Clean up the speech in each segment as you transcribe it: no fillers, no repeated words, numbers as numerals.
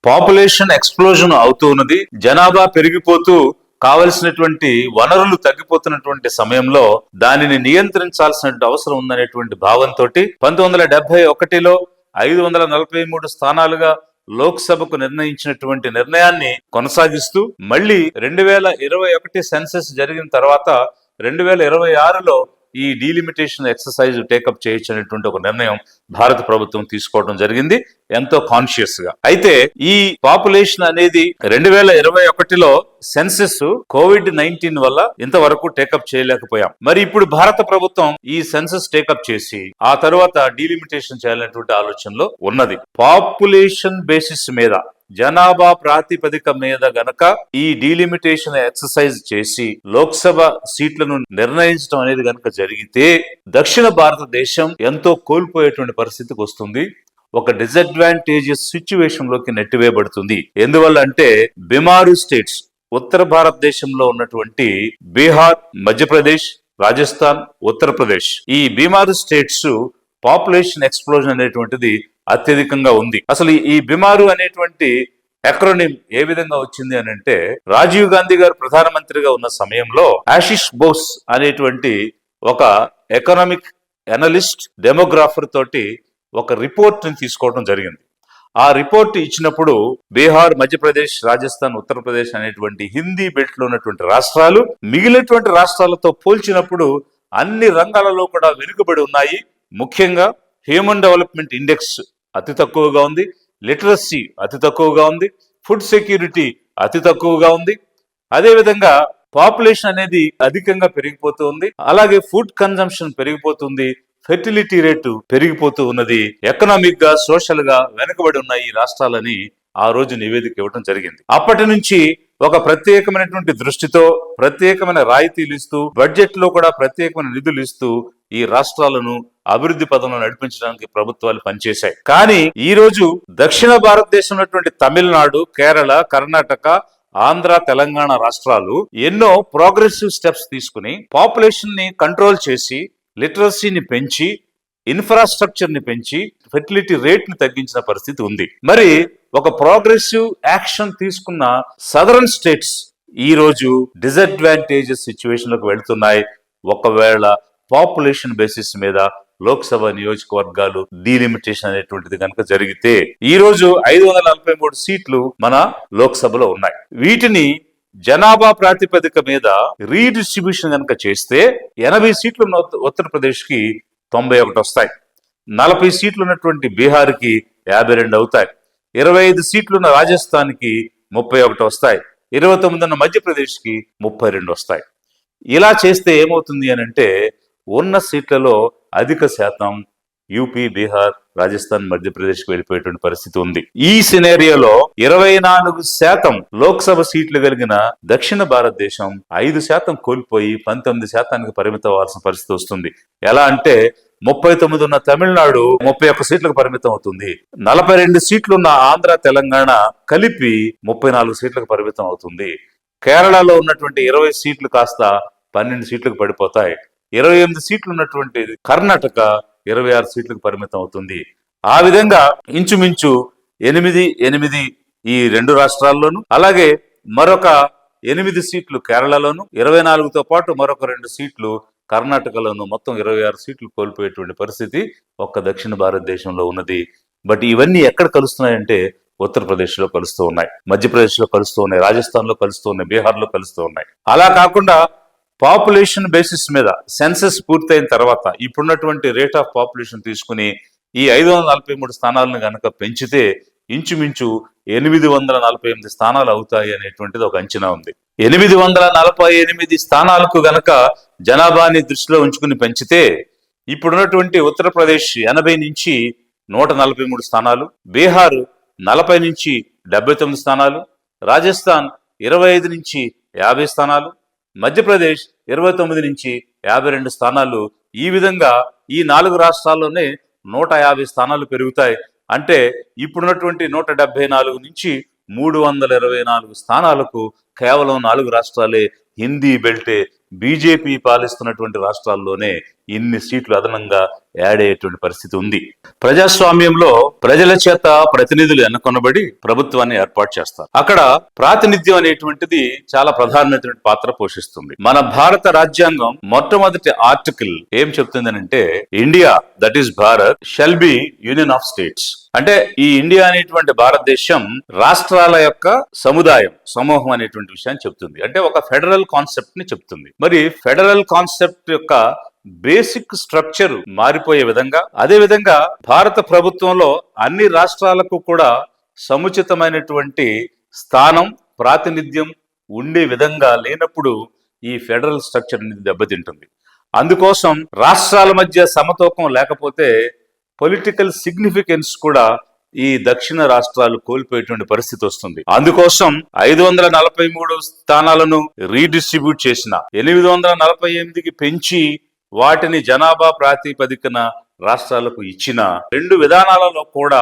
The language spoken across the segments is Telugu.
పాపులేషన్ ఎక్స్ప్లోజన్ అవుతూ ఉన్నది. జనాభా పెరిగిపోతూ కావలసినటువంటి వనరులు తగ్గిపోతున్నటువంటి సమయంలో దానిని నియంత్రించాల్సిన అవసరం ఉందనేటువంటి భావంతో 1971లో 543 స్థానాలుగా లోక్సభకు నిర్ణయించినటువంటి నిర్ణయాన్ని కొనసాగిస్తూ మళ్ళీ 2021 సెన్సెస్ జరిగిన తర్వాత 2026లో ఈ డీలిమిటేషన్ ఎక్సర్సైజ్ టేకప్ చేయొచ్చు అనేటువంటి ఒక నిర్ణయం భారత ప్రభుత్వం తీసుకోవడం జరిగింది, ఎంతో కాన్షియస్ గా. అయితే ఈ పాపులేషన్ అనేది 2021లో సెన్సెస్ COVID-19 వల్ల ఇంతవరకు టేకప్ చేయలేకపోయాం. మరి ఇప్పుడు భారత ప్రభుత్వం ఈ సెన్సెస్ టేకప్ చేసి ఆ తర్వాత డీలిమిటేషన్ చేయాలనేటువంటి ఆలోచనలో ఉన్నది. పాపులేషన్ బేసిస్ మీద, జనాభా ప్రాతిపదిక మీద గనక ఈ డీలిమిటేషన్ ఎక్సర్సైజ్ చేసి లోక్సభ సీట్లను నిర్ణయించడం అనేది గనక జరిగితే దక్షిణ భారతదేశం ఎంతో కోల్పోయేటువంటి పరిస్థితికి వస్తుంది. ఒక డిసడ్వాంటేజియస్ సిచ్యువేషన్ లోకి నెట్టివేయబడుతుంది. ఎందువల్ల అంటే బిమారు స్టేట్స్, ఉత్తర భారతదేశంలో ఉన్నటువంటి బీహార్, మధ్యప్రదేశ్, రాజస్థాన్, ఉత్తరప్రదేశ్, ఈ బిమారు స్టేట్స్ పాపులేషన్ ఎక్స్ప్లోజన్ అనేటువంటిది అత్యధికంగా ఉంది. అసలు ఈ బిమారు అనేటువంటి ఎక్రోనిమ్ ఏ విధంగా వచ్చింది అని అంటే, రాజీవ్ గాంధీ గారు ప్రధానమంత్రిగా ఉన్న సమయంలో ఆశిష్ బోస్ అనేటువంటి ఒక ఎకనామిక్ అనలిస్ట్, డెమోగ్రాఫర్ తోటి ఒక రిపోర్ట్ ని తీసుకోవడం జరిగింది. ఆ రిపోర్ట్ ఇచ్చినప్పుడు బీహార్, మధ్యప్రదేశ్, రాజస్థాన్, ఉత్తరప్రదేశ్ అనేటువంటి హిందీ బెల్ట్ లో ఉన్నటువంటి రాష్ట్రాలు మిగిలినటువంటి రాష్ట్రాలతో పోల్చినప్పుడు అన్ని రంగాలలో కూడా వెనుకబడి ఉన్నాయి. ముఖ్యంగా హ్యూమన్ డెవలప్మెంట్ ఇండెక్స్ అతి తక్కువగా ఉంది, లిటరసీ అతి తక్కువగా ఉంది, ఫుడ్ సెక్యూరిటీ అతి తక్కువగా ఉంది, అదేవిధంగా పాపులేషన్ అనేది అధికంగా పెరిగిపోతూ ఉంది, అలాగే ఫుడ్ కన్జంప్షన్ పెరిగిపోతుంది, ఫెర్టిలిటీ రేటు పెరిగిపోతూ ఉన్నది, ఎకనామిక్ గా, సోషల్ గా వెనుకబడి ఉన్నాయి ఈ రాష్ట్రాలని ఆ రోజు నివేదిక ఇవ్వడం జరిగింది. అప్పటి నుంచి ఒక ప్రత్యేకమైనటువంటి దృష్టితో ప్రత్యేకమైన రాయితీలు ఇస్తూ, బడ్జెట్ లో కూడా ప్రత్యేకమైన నిధులు ఇస్తూ ఈ రాష్ట్రాలను అభివృద్ధి పదంలో నడిపించడానికి ప్రభుత్వాలు పనిచేశాయి. కానీ ఈ రోజు దక్షిణ భారతదేశం ఉన్నటువంటి తమిళనాడు, కేరళ, కర్ణాటక, ఆంధ్ర, తెలంగాణ రాష్ట్రాలు ఎన్నో ప్రోగ్రెసివ్ స్టెప్స్ తీసుకుని పాపులేషన్ ని కంట్రోల్ చేసి, లిటరసీని పెంచి, ఇన్ఫ్రాస్ట్రక్చర్ ని పెంచి, ఫెర్టిలిటీ రేట్ ని తగ్గించిన పరిస్థితి ఉంది. మరి ఒక ప్రోగ్రెసివ్ యాక్షన్ తీసుకున్న సదరన్ స్టేట్స్ ఈ రోజు డిసడ్వాంటేజెస్ సిచ్యువేషన్ లోకి వెళ్తున్నాయి. ఒకవేళ పాపులేషన్ బేసిస్ మీద లోక్సభ నియోజకవర్గాలు డీలిమిటేషన్ అనేటువంటిది కనుక జరిగితే ఈ రోజు 543 సీట్లు మన లోక్సభలో ఉన్నాయి. వీటిని జనాభా ప్రాతిపదిక మీద రీడిస్ట్రిబ్యూషన్ కనుక చేస్తే 80 సీట్లు ఉత్తరప్రదేశ్ కి 91 వస్తాయి, 40 సీట్లు ఉన్నటువంటి బీహార్ కి 52 అవుతాయి, 25 సీట్లున్న రాజస్థాన్ కి 31 వస్తాయి, 29 ఉన్న మధ్యప్రదేశ్ కి 32 వస్తాయి. ఇలా చేస్తే ఏమవుతుంది అని అంటే ఉన్న సీట్లలో అధిక శాతం యూపీ, బీహార్, రాజస్థాన్, మధ్యప్రదేశ్కి వెళ్ళిపోయేటువంటి పరిస్థితి ఉంది. ఈ సినేరియోలో 24% లోక్సభ సీట్లు కలిగిన దక్షిణ భారతదేశం 5% కోల్పోయి 19% పరిమితం అవ్వాల్సిన పరిస్థితి వస్తుంది. ఎలా అంటే 39 ఉన్న తమిళనాడు 31 సీట్లకు పరిమితం అవుతుంది, 42 సీట్లున్న ఆంధ్ర, తెలంగాణ కలిపి 34 సీట్లకు పరిమితం అవుతుంది. కేరళలో ఉన్నటువంటి 20 సీట్లు కాస్త 12 సీట్లకు పడిపోతాయి, 28 సీట్లు ఉన్నటువంటి కర్ణాటక 26 సీట్లకు పరిమితం అవుతుంది. ఆ విధంగా ఇంచుమించు 8 ఈ రెండు రాష్ట్రాల్లోనూ, అలాగే మరొక 8 సీట్లు కేరళలోను, 24తో పాటు మరొక 2 సీట్లు కర్ణాటకలోను, మొత్తం 26 సీట్లు కోల్పోయేటువంటి పరిస్థితి ఒక్క దక్షిణ భారతదేశంలో ఉన్నది. బట్ ఇవన్నీ ఎక్కడ కలుస్తున్నాయంటే ఉత్తరప్రదేశ్ లో కలుస్తూ ఉన్నాయి, మధ్యప్రదేశ్ లో కలుస్తూ ఉన్నాయి, రాజస్థాన్ లో కలుస్తూ ఉన్నాయి, బీహార్ లో కలుస్తూ ఉన్నాయి. అలా కాకుండా పాపులేషన్ బేసిస్ మీద సెన్సెస్ పూర్తయిన తర్వాత ఇప్పుడున్నటువంటి రేట్ ఆఫ్ పాపులేషన్ తీసుకుని ఈ 543 స్థానాలను గనక పెంచితే ఇంచుమించు 848 స్థానాలు అవుతాయి అనేటువంటిది ఒక అంచనా ఉంది. 848 స్థానాలకు గనక జనాభాని దృష్టిలో ఉంచుకుని పెంచితే ఇప్పుడున్నటువంటి ఉత్తరప్రదేశ్ 80 నుంచి 143 స్థానాలు, బీహార్ 40 నుంచి 79 స్థానాలు, రాజస్థాన్ 25 నుంచి 50 స్థానాలు, మధ్యప్రదేశ్ 29 నుంచి 52 స్థానాలు. ఈ విధంగా ఈ 4 రాష్ట్రాల్లోనే 150 స్థానాలు పెరుగుతాయి. అంటే ఇప్పుడున్నటువంటి 174 నుంచి 324 స్థానాలకు కేవలం 4 రాష్ట్రాలే, హిందీ బెల్టే, బీజేపీ పాలిస్తున్నటువంటి రాష్ట్రాల్లోనే ఇన్ని సీట్లు అదనంగా యాడ్ అయ్యేటువంటి పరిస్థితి ఉంది. ప్రజాస్వామ్యంలో ప్రజల చేత ప్రతినిధులు ఎన్నుకొనబడి ప్రభుత్వాన్ని ఏర్పాటు చేస్తారు. అక్కడ ప్రాతినిధ్యం అనేటువంటిది చాలా ప్రధానమైనటువంటి పాత్ర పోషిస్తుంది. మన భారత రాజ్యాంగం మొట్టమొదటి ఆర్టికల్ ఏం చెప్తుందనంటే, India that is Bharat shall be union of states. అంటే ఈ ఇండియా అనేటువంటి భారతదేశం రాష్ట్రాల యొక్క సమూహం అనేటువంటి విషయాన్ని చెప్తుంది. అంటే ఒక ఫెడరల్ కాన్సెప్ట్ ని చెప్తుంది. మరి ఫెడరల్ కాన్సెప్ట్ యొక్క బేసిక్ స్ట్రక్చర్ మారిపోయే విధంగా, అదే విధంగా భారత ప్రభుత్వంలో అన్ని రాష్ట్రాలకు కూడా సముచితమైనటువంటి స్థానం, ప్రాతినిధ్యం ఉండే విధంగా లేనప్పుడు ఈ ఫెడరల్ స్ట్రక్చర్ అనేది దెబ్బతింటుంది. అందుకోసం రాష్ట్రాల మధ్య సమతూకం లేకపోతే పొలిటికల్ సిగ్నిఫికెన్స్ కూడా ఈ దక్షిణ రాష్ట్రాలు కోల్పోయేటువంటి పరిస్థితి వస్తుంది. అందుకోసం 543 స్థానాలను రీడిస్ట్రిబ్యూట్ చేసిన 848కి పెంచి వాటిని జనాభా ప్రాతిపదికన రాష్ట్రాలకు ఇచ్చిన రెండు విధానాలలో కూడా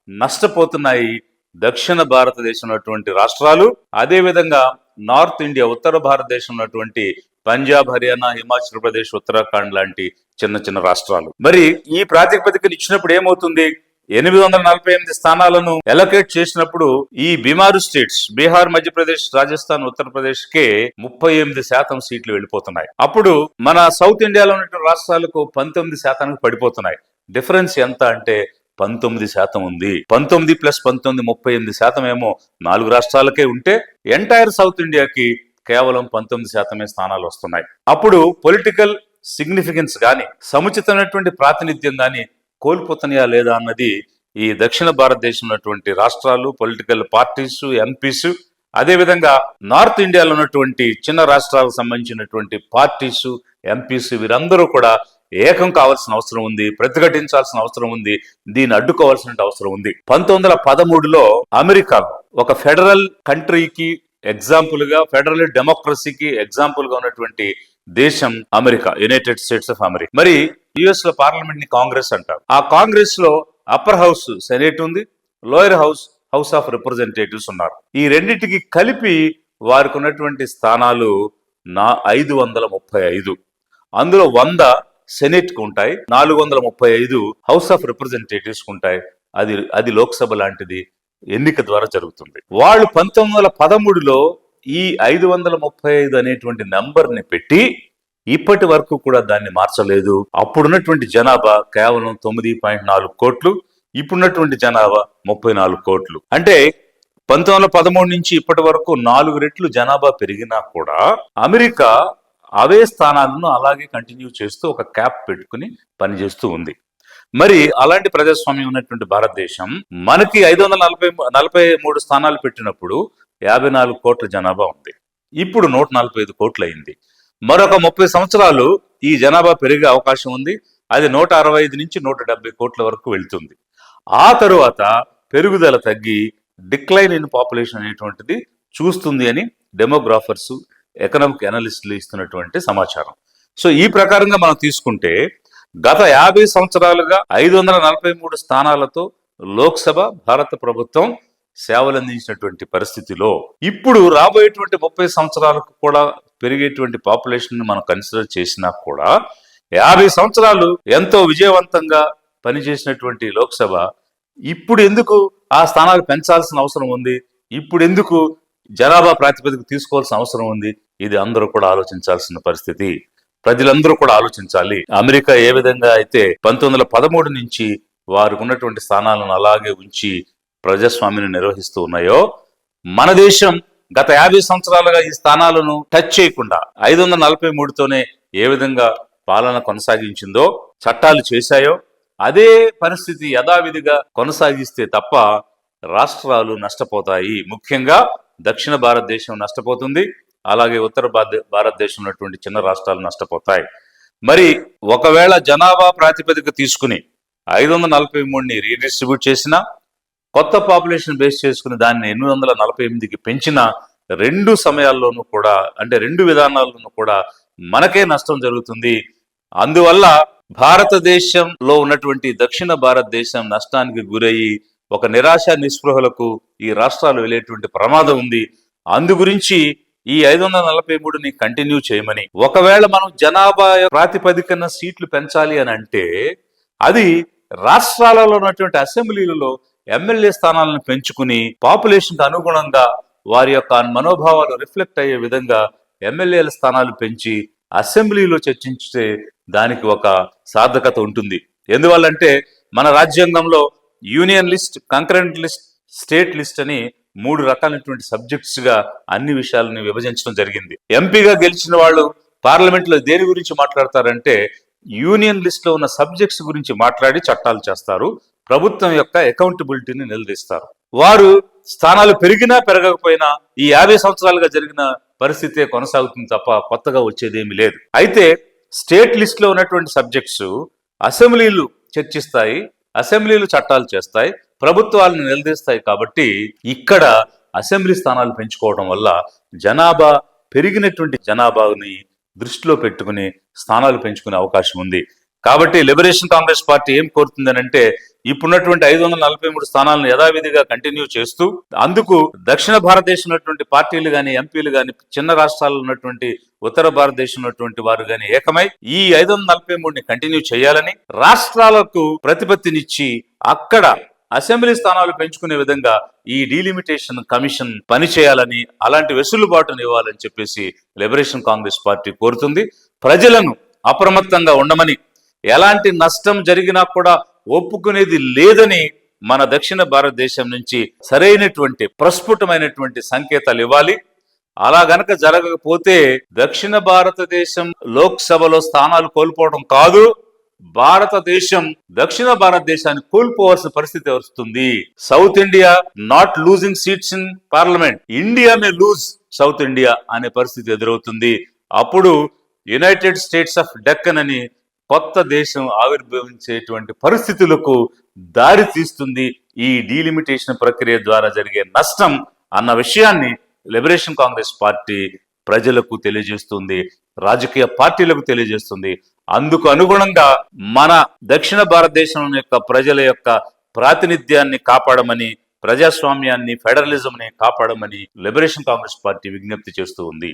నష్టపోతున్నాయి దక్షిణ భారతదేశం ఉన్నటువంటి రాష్ట్రాలు. అదే విధంగా నార్త్ ఇండియా, ఉత్తర భారతదేశం ఉన్నటువంటి పంజాబ్, హర్యానా, హిమాచల్ ప్రదేశ్, ఉత్తరాఖండ్ లాంటి చిన్న చిన్న రాష్ట్రాలు. మరి ఈ ప్రాతిపదికను ఇచ్చినప్పుడు ఏమవుతుంది? 848 స్థానాలను ఎలొకేట్ చేసినప్పుడు ఈ బీమారు స్టేట్స్ బీహార్, మధ్యప్రదేశ్, రాజస్థాన్, ఉత్తరప్రదేశ్ కే 38% సీట్లు వెళ్ళిపోతున్నాయి. అప్పుడు మన సౌత్ ఇండియాలో ఉన్నటువంటి రాష్ట్రాలకు 19% పడిపోతున్నాయి. డిఫరెన్స్ ఎంత అంటే 19% ఉంది. 19 + 19 38% ఏమో 4 రాష్ట్రాలకే ఉంటే ఎంటైర్ సౌత్ ఇండియాకి కేవలం 19% స్థానాలు వస్తున్నాయి. అప్పుడు పొలిటికల్ సిగ్నిఫికెన్స్ గాని, సముచితమైనటువంటి ప్రాతినిధ్యం గాని కోల్పోతున్నాయా లేదా అన్నది ఈ దక్షిణ భారతదేశం ఉన్నటువంటి రాష్ట్రాలు, పొలిటికల్ పార్టీస్, ఎంపీస్, అదేవిధంగా నార్త్ ఇండియాలో ఉన్నటువంటి చిన్న రాష్ట్రాలకు సంబంధించినటువంటి పార్టీస్, ఎంపీస్ వీరందరూ కూడా ఏకం కావాల్సిన అవసరం ఉంది, ప్రతిఘటించాల్సిన అవసరం ఉంది, దీన్ని అడ్డుకోవాల్సిన అవసరం ఉంది. 1913లో అమెరికా ఒక ఫెడరల్ కంట్రీకి ఎగ్జాంపుల్ గా, ఫెడరల్ డెమోక్రసీకి ఎగ్జాంపుల్ గా ఉన్నటువంటి దేశం America, United states of America. మరి యుఎస్ లో పార్లమెంట్ ని కాంగ్రెస్ అంటారు. ఆ కాంగ్రెస్ లో అప్పర్ హౌస్ సెనేట్ ఉంది, lower house house of representatives ఉన్నారు. ఈ రెండింటికి కలిపి వారికి ఉన్నటువంటి స్థానాలు 535. అందులో 100 సెనేట్ కు ఉంటాయి, 435 హౌస్ ఆఫ్ రిప్రజెంటేటివ్స్ కు ఉంటాయి. అది లోక్సభ లాంటిది, ఎన్నిక ద్వారా జరుగుతుంది. వాళ్ళు 1913లో ఈ 535 అనేటువంటి నంబర్ ని పెట్టి ఇప్పటి వరకు కూడా దాన్ని మార్చలేదు. అప్పుడున్నటువంటి జనాభా కేవలం 9.4 కోట్లు, ఇప్పుడున్నటువంటి జనాభా 34 కోట్లు. అంటే 1913 నుంచి ఇప్పటి వరకు 4 రెట్లు జనాభా పెరిగినా కూడా అమెరికా అవే స్థానాలను అలాగే కంటిన్యూ చేస్తూ ఒక క్యాప్ పెట్టుకుని పనిచేస్తూ ఉంది. మరి అలాంటి ప్రజాస్వామ్యం ఉన్నటువంటి భారతదేశం మనకి 543 స్థానాలు పెట్టినప్పుడు 54 కోట్ల జనాభా ఉంది. ఇప్పుడు 145 కోట్లు అయింది. మరొక 30 సంవత్సరాలు ఈ జనాభా పెరిగే అవకాశం ఉంది. అది 165 నుంచి 170 కోట్ల వరకు వెళ్తుంది. ఆ తరువాత పెరుగుదల తగ్గి డిక్లైన్ ఇన్ పాపులేషన్ అనేటువంటిది చూస్తుంది అని డెమోగ్రాఫర్స్, ఎకనామిక్ అనలిస్టులు ఇస్తున్నటువంటి సమాచారం. సో ఈ ప్రకారంగా మనం తీసుకుంటే గత 50 సంవత్సరాలుగా 543 స్థానాలతో లోక్సభ భారత ప్రభుత్వం సేవలందించినటువంటి పరిస్థితిలో ఇప్పుడు రాబోయేటువంటి 30 సంవత్సరాలకు కూడా పెరిగేటువంటి పాపులేషన్ మనం కన్సిడర్ చేసినా కూడా 50 సంవత్సరాలు ఎంతో విజయవంతంగా పనిచేసినటువంటి లోక్సభ ఇప్పుడు ఎందుకు ఆ స్థానాలు పెంచాల్సిన అవసరం ఉంది? ఇప్పుడు ఎందుకు జనాభా ప్రాతిపదిక తీసుకోవాల్సిన అవసరం ఉంది? ఇది అందరూ కూడా ఆలోచించాల్సిన పరిస్థితి. ప్రజలందరూ కూడా ఆలోచించాలి. అమెరికా ఏ విధంగా అయితే 1913 నుంచి వారికి ఉన్నటువంటి స్థానాలను అలాగే ఉంచి ప్రజాస్వామ్యాన్ని నిర్వహిస్తూ ఉన్నాయో, మన దేశం గత 50 సంవత్సరాలుగా ఈ స్థానాలను టచ్ చేయకుండా 543తోనే ఏ విధంగా పాలన కొనసాగించిందో, చట్టాలు చేశాయో, అదే పరిస్థితి యథావిధిగా కొనసాగిస్తే తప్ప రాష్ట్రాలు నష్టపోతాయి. ముఖ్యంగా దక్షిణ భారతదేశం నష్టపోతుంది, అలాగే ఉత్తర భారతదేశం ఉన్నటువంటి చిన్న రాష్ట్రాలు నష్టపోతాయి. మరి ఒకవేళ జనాభా ప్రాతిపదిక తీసుకుని 543ని రీడిస్ట్రిబ్యూట్ చేసినా, కొత్త పాపులేషన్ బేస్ చేసుకుని దాన్ని 848కి పెంచిన రెండు సమయాల్లోనూ కూడా, అంటే రెండు విధానాల్లోనూ కూడా మనకే నష్టం జరుగుతుంది. అందువల్ల భారతదేశంలో ఉన్నటువంటి దక్షిణ భారతదేశం నష్టానికి గురయ్యి ఒక నిరాశ నిస్పృహలకు ఈ రాష్ట్రాలు వెళ్ళేటువంటి ప్రమాదం ఉంది. అందు గురించి ఈ 543ని కంటిన్యూ చేయమని. ఒకవేళ మనం జనాభా ప్రాతిపదికన సీట్లు పెంచాలి అని అంటే అది రాష్ట్రాలలో ఉన్నటువంటి అసెంబ్లీలలో ఎమ్మెల్యే స్థానాలను పెంచుకుని పాపులేషన్ కు అనుగుణంగా వారి యొక్క మనోభావాలు రిఫ్లెక్ట్ అయ్యే విధంగా ఎమ్మెల్యేల స్థానాలు పెంచి అసెంబ్లీలో చర్చించితే దానికి ఒక సార్థకత ఉంటుంది. ఎందువల్లంటే మన రాజ్యాంగంలో union list, concurrent list, state list అని 3 రకాలైనటువంటి సబ్జెక్ట్స్ గా అన్ని విషయాలను విభజించడం జరిగింది. ఎంపీగా గెలిచిన వాళ్ళు పార్లమెంట్ లో దేని గురించి మాట్లాడతారంటే యూనియన్ లిస్ట్ లో ఉన్న సబ్జెక్ట్స్ గురించి మాట్లాడి చట్టాలు చేస్తారు, ప్రభుత్వం యొక్క అకౌంటబిలిటీని నిలదీస్తారు. వారు స్థానాలు పెరిగినా పెరగకపోయినా ఈ 50 సంవత్సరాలుగా జరిగిన పరిస్థితే కొనసాగుతుంది తప్ప కొత్తగా వచ్చేదేమీ లేదు. అయితే స్టేట్ లిస్ట్ లో ఉన్నటువంటి సబ్జెక్ట్స్ అసెంబ్లీలు చర్చిస్తాయి, అసెంబ్లీలు చట్టాలు చేస్తాయి, ప్రభుత్వాలను నిలదీస్తాయి. కాబట్టి ఇక్కడ అసెంబ్లీ స్థానాలు పెంచుకోవడం వల్ల జనాభా పెరిగినటువంటి జనాభాని దృష్టిలో పెట్టుకుని స్థానాలు పెంచుకునే అవకాశం ఉంది. కాబట్టి లిబరేషన్ కాంగ్రెస్ పార్టీ ఏం కోరుతుందని అంటే ఇప్పుడున్నటువంటి 543 స్థానాలను యథావిధిగా కంటిన్యూ చేస్తూ అందుకు దక్షిణ భారతదేశం ఉన్నటువంటి పార్టీలు గాని, ఎంపీలు గాని, చిన్న రాష్ట్రాల్లో ఉన్నటువంటి ఉత్తర భారతదేశం ఉన్నటువంటి వారు గాని ఏకమై ఈ 543ని కంటిన్యూ చేయాలని, రాష్ట్రాలకు ప్రతిపత్తినిచ్చి అక్కడ అసెంబ్లీ స్థానాలు పెంచుకునే విధంగా ఈ డీలిమిటేషన్ కమిషన్ పనిచేయాలని, అలాంటి వెసులుబాటును ఇవ్వాలని చెప్పేసి లిబరేషన్ కాంగ్రెస్ పార్టీ కోరుతుంది. ప్రజలను అప్రమత్తంగా ఉండమని, ఎలాంటి నష్టం జరిగినా కూడా ఒప్పుకునేది లేదని మన దక్షిణ భారతదేశం నుంచి సరైనటువంటి ప్రస్ఫుటమైనటువంటి సంకేతాలు ఇవ్వాలి. అలా గనక జరగకపోతే దక్షిణ భారతదేశం లోక్సభలో స్థానాలు కోల్పోవడం కాదు, భారతదేశం దక్షిణ భారతదేశాన్ని కోల్పోవాల్సిన పరిస్థితి వస్తుంది. South India not losing seats in parliament, India may lose south India అనే పరిస్థితి ఎదురవుతుంది. అప్పుడు యునైటెడ్ స్టేట్స్ ఆఫ్ డెక్కన్ అని కొత్త దేశం ఆవిర్భవించేటువంటి పరిస్థితులకు దారి తీస్తుంది ఈ డీలిమిటేషన్ ప్రక్రియ ద్వారా జరిగే నష్టం అన్న విషయాన్ని లిబరేషన్ కాంగ్రెస్ పార్టీ ప్రజలకు తెలియజేస్తుంది, రాజకీయ పార్టీలకు తెలియజేస్తుంది. అందుకు అనుగుణంగా మన దక్షిణ భారతదేశం యొక్క ప్రజల యొక్క ప్రాతినిధ్యాన్ని కాపాడమని, ప్రజాస్వామ్యాన్ని, ఫెడరలిజంని కాపాడమని లిబరేషన్ కాంగ్రెస్ పార్టీ విజ్ఞప్తి చేస్తూ ఉంది.